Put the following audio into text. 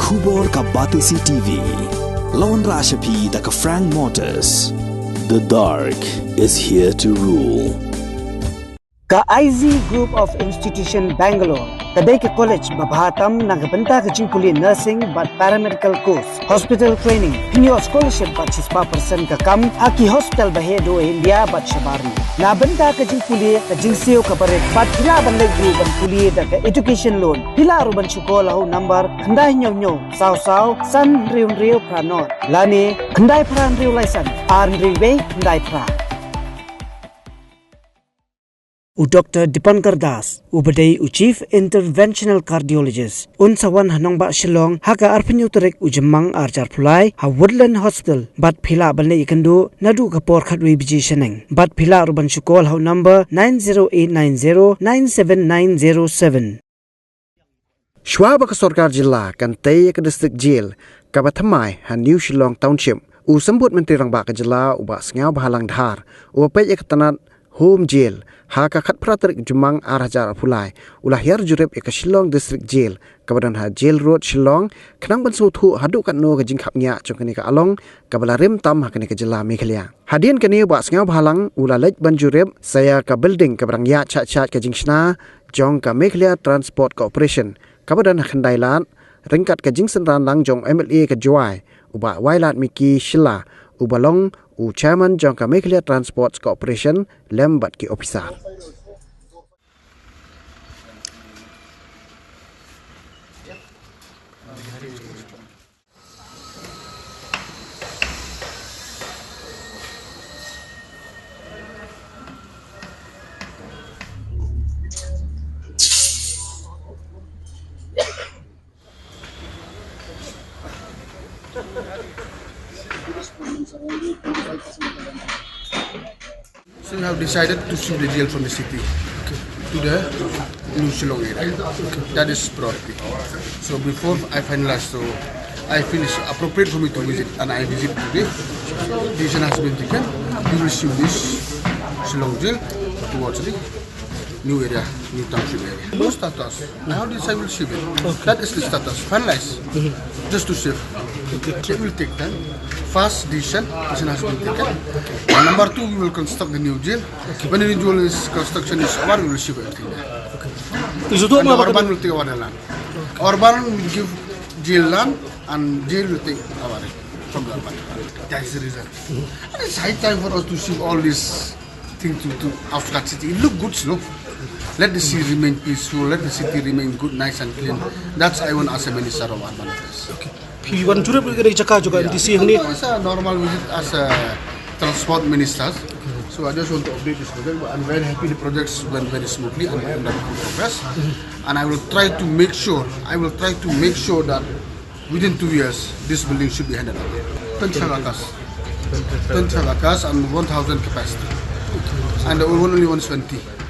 Khubor ka Batisi TV. Lawan Rashapi da ka Frank Motors. The dark is here to rule. Ka IZ Group of Institution Bangalore. Kadai ke college babhatam nagabanta ke jingkuli nursing but paramedical course, hospital training, pinyo scholarship but 6% ka kam, aki hospital bahedo India but shabarni. Na banta ke jingkuli ka jingseo ka barek but pila bandai group ban kuli da ka education loan. Pila ruban chukola ho number khandai nyo saw san riu pranot. Lani khandai pran riu license ar riu khandai pra. Dr. Dipankar Das, Ubadai Chief Interventional Cardiologist, Unsawan Hanongba Shillong, Haka Arpinyu Turek Ujamang Arjar Pulai, Ha Woodland Hospital, Bat Pila Banle Ikandu, Nadu Kapor Katwi Biji Sheneng, Bat Pila Ruban Shukol How number 90890-97907. Shwa baka Sorkar Jilla, Kantay ka District Jail, Kaba Thymmai, Ha New Shillong Township, Usambut Menteri Rang Baka Jilla, Uba Sngau Bahalang Dhar, Upay Ekatanat Home Jail, Haka Khat Praterik Jumang Arhajar Pulai, Ulahir Jurip Eka Shillong District Jail, Kabadan Ha Jail Road Shillong, Kanang Bansu Thu Hadu Kat No Kajing Kapnya Chongkani Ka Along, Kabala Rim Tam Hakani Ka Jilla Meghalaya. Hadian Kani Ba Sngau Bahalang, Ulalej Ban Jurip, Saya Ka Building Kabarang Ya Chat Kajing Shna, Jong Ka Meghalaya Transport Corporation, Kabadan Ha Khandailat, Ringkat Kajing Senran Lang Jong MLA Ka Juai, Uba Wailat Miki Shilla, Ubalong Chairman Jangka Meghalaya Transport Corporation Lembat ki officer. So we have decided to shift the jail from the city to the New Shillong area. That is priority. So before I finalize, so I feel it's appropriate for me to visit, and I visit today. Decision has been taken. We will shift this Shillong jail towards the new area, new township area. No status. Now this I will shift it. That is the status. Finalize. Just to shift. It will take time. First decision has been taken. And number 2, we will construct the new jail. When the new jail construction is over, we will shift everything there. And the urban will take over the land. Urban will give jail land, and jail will take over it from the urban. That is the reason. And it's high time for us to shift all these things to outskirts city. It look good, slow. Let the city remain peaceful. Let the city remain good, nice and clean. That's I want as a minister of urban affairs. Piwan Jurip kena cakap juga di sini. It's a normal visit as a transport minister. So I just want to update this project. I'm very happy the projects went very smoothly and under progress. And I will try to make sure. That within 2 years this building should be handed over. 10 acres and 1,000 capacity. And the only 120.